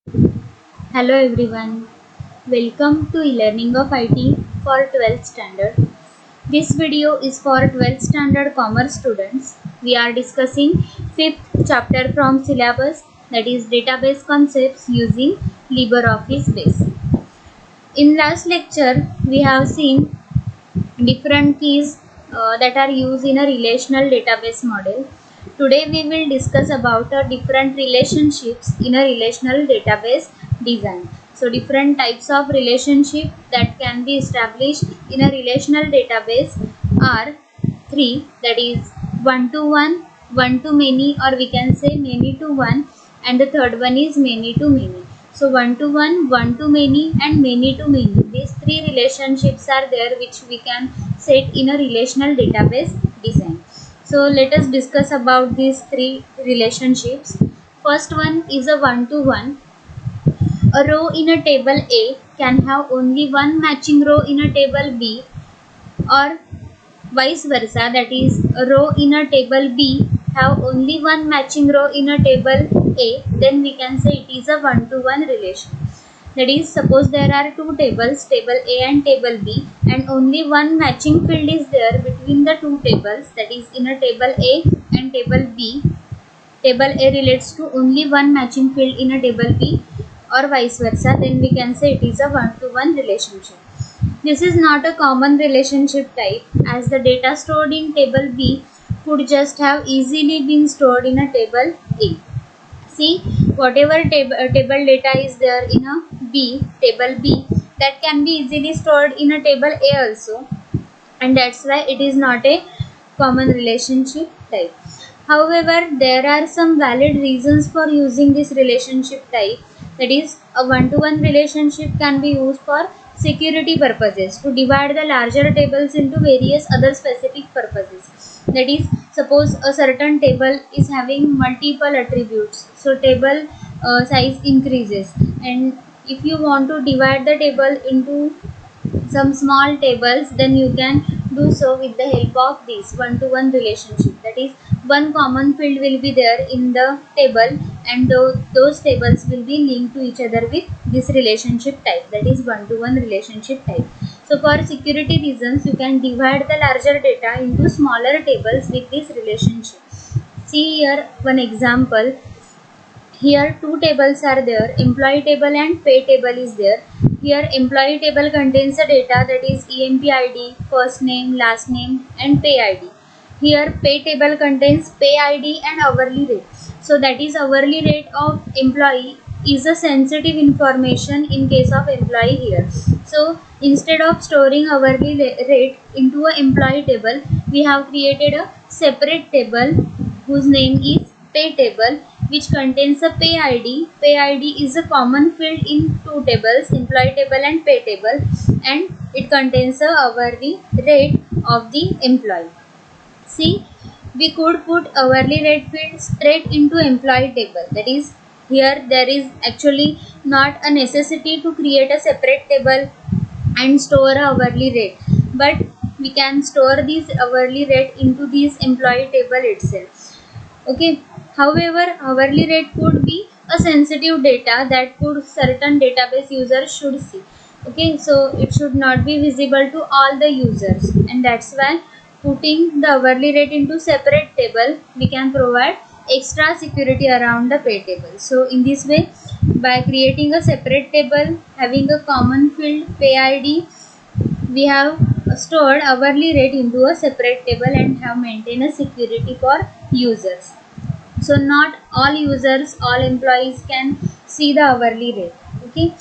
Hello everyone, welcome to e-learning of IT for 12th standard. This video is for 12th standard commerce students. We are discussing 5th chapter from syllabus, that is database concepts using LibreOffice Base. In last lecture, we have seen different keys that are used in a relational database model. Today we will discuss about different relationships in a relational database design. So different types of relationship that can be established in a relational database are three, that is one to one, one to many, or we can say many to one, and the third one is many to many. So one to many, and many to many. These three relationships are there which we can set in a relational database design. So let us discuss about these three relationships. First one is a one to one. A row in a table A can have only one matching row in a table B, or vice versa, that is a row in a table B have only one matching row in a table A, then we can say it is a one-to-one relation. That is, suppose there are two tables, table A and table B, and only one matching field is there between the two tables, that is in a table A and table B. Table A relates to only one matching field in a table B, or vice versa, then we can say it is a one-to-one relationship. This is not a common relationship type, as the data stored in table B could just have easily been stored in a table A. See, whatever table data is there in a table B, that can be easily stored in a table A also, and that's why it is not a common relationship type. However, there are some valid reasons for using this relationship type. That is, a one-to-one relationship can be used for security purposes, to divide the larger tables into various other specific purposes. That is, suppose a certain table is having multiple attributes, so table size increases, and if you want to divide the table into some small tables, then you can do so with the help of this one-to-one relationship. That is, one common field will be there in the table, and those tables will be linked to each other with this relationship type, that is one-to-one relationship type. So for security reasons, you can divide the larger data into smaller tables with this relationship. See here one example. Here two tables are there, employee table and pay table is there. Here employee table contains the data, that is EMP-ID, first name, last name, and pay ID. Here pay table contains pay ID and hourly rate. So that is hourly rate of employee is a sensitive information in case of employee here. So instead of storing hourly rate into a employee table, we have created a separate table whose name is pay table, which contains a pay ID. Pay ID is a common field in two tables, employee table and pay table, and it contains a hourly rate of the employee. See, we could put hourly rate field straight into employee table. That is, here there is actually not a necessity to create a separate table and store a hourly rate, but we can store this hourly rate into this employee table itself. Okay. However, hourly rate could be a sensitive data that could certain database users should see. Okay, so it should not be visible to all the users, and that's why putting the hourly rate into separate table, we can provide extra security around the pay table. So in this way, by creating a separate table having a common field pay ID, we have stored hourly rate into a separate table and have maintained a security for users. So not all users, all employees can see the hourly rate. Okay,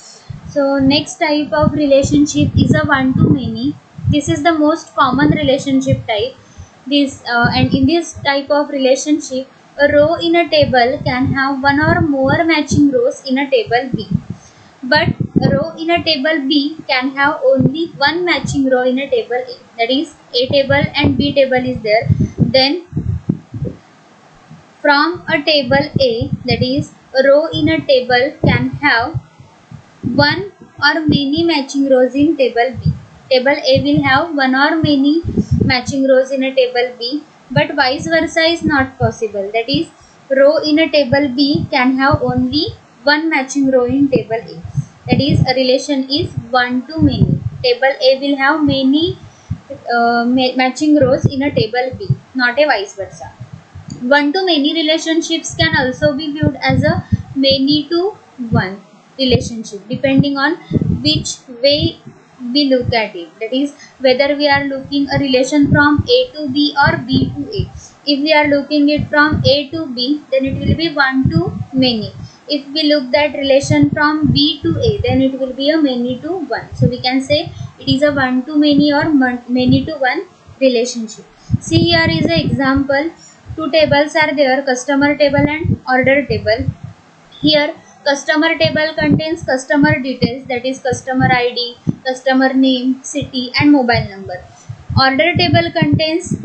so next type of relationship is a one to many. This is the most common relationship type. This and in this type of relationship, a row in a table can have one or more matching rows in a table B, but a row in a table B can have only one matching row in a table A. That is, A table and B table is there. Then from a table A, that is a row in a table can have one or many matching rows in table B. Table A will have one or many matching rows in a table B, but vice versa is not possible. That is, row in a table B can have only one matching row in table A. That is, a relation is one to many. Table A will have many matching rows in a table B, not a vice versa. One to many relationships can also be viewed as a many to one relationship, depending on which way we look at it. That is, whether we are looking a relation from A to B or B to A. If we are looking it from A to B, then it will be one to many. If we look that relation from B to A, then it will be a many to one. So we can say it is a one to many or many to one relationship. See, here is an example. Two tables are there, customer table and order table. Here customer table contains customer details, that is customer ID, customer name, city and mobile number. Order table contains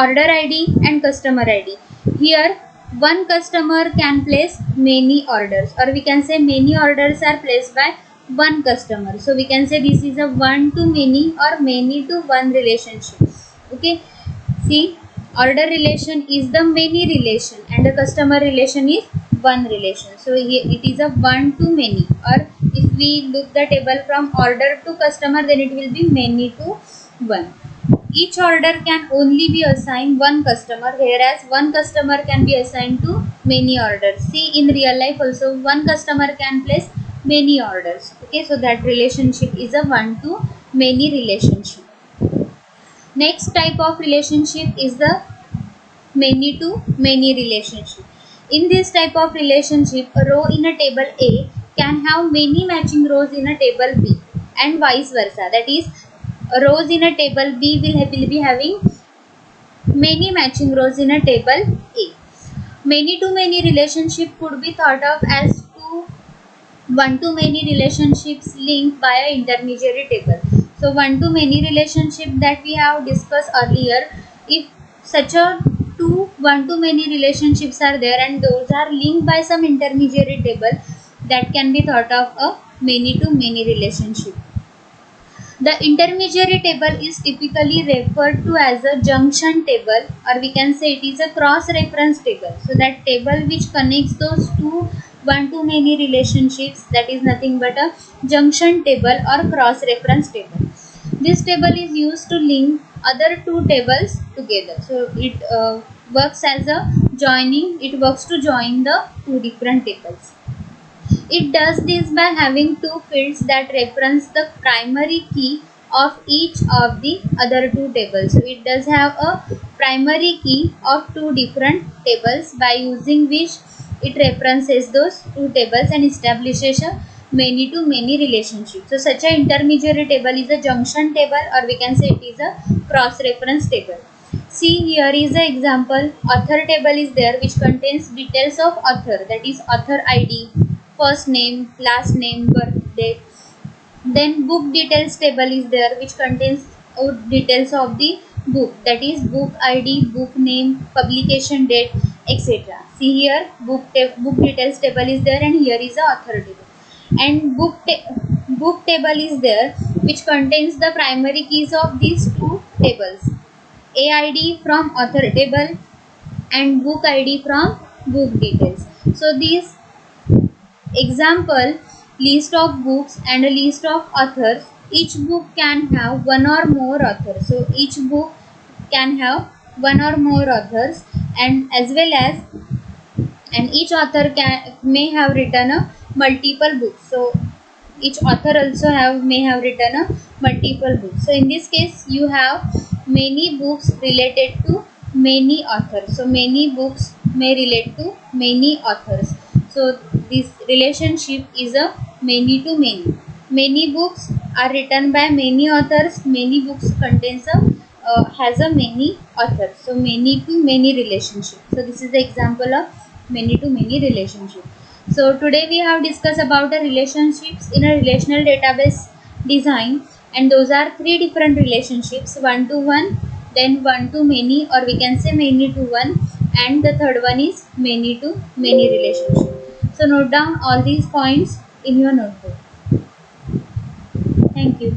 order ID and customer ID. Here one customer can place many orders, or we can say many orders are placed by one customer. So we can say this is a one to many or many to one relationship. Okay, see, order relation is the many relation and the customer relation is one relation. So here it is a one to many, or if we look the table from order to customer, then it will be many to one. Each order can only be assigned one customer, whereas one customer can be assigned to many orders. See, in real life also one customer can place many orders. Okay, so that relationship is a one to many relationship. Next type of relationship is the many to many relationship. In this type of relationship, a row in a table A can have many matching rows in a table B and vice versa. That is, rows in a table B will be having many matching rows in a table A. Many to many relationship could be thought of as two one to many relationships linked by an intermediary table. So one to many relationship that we have discussed earlier, if such a two one to many relationships are there and those are linked by some intermediary table, that can be thought of a many to many relationship. The intermediary table is typically referred to as a junction table, or we can say it is a cross reference table. So that table which connects those two one to many relationships, that is nothing but a junction table or cross reference table. This table is used to link other two tables together. So it works as a joining, it works to join the two different tables. It does this by having two fields that reference the primary key of each of the other two tables. So it does have a primary key of two different tables, by using which it references those two tables and establishes a many to many relationship. So such an intermediary table is a junction table, or we can say it is a cross reference table. See, here is the example. Author table is there, which contains details of author, that is author ID, first name, last name, birth date. Then book details table is there, which contains details of the book, that is book ID, book name, publication date, etc. See, here book details table is there, and here is the author table. And book table is there, which contains the primary keys of these two tables, AID from author table and book ID from book details. So these example, list of books and a list of authors. Each book can have one or more authors. So each book can have one or more authors, and as well as, and each author may have written a multiple books. So each author also may have written a multiple books. So in this case, you have many books related to many authors. So many books may relate to many authors. So this relationship is a many to many. Many books are written by many authors. Many books contains a has a many authors. So many to many relationship. So this is the example of many to many relationship. So today we have discussed about the relationships in a relational database design, and those are three different relationships: one to one, then one to many, or we can say many to one, and the third one is many to many relationship. So note down all these points in your notebook. Thank you.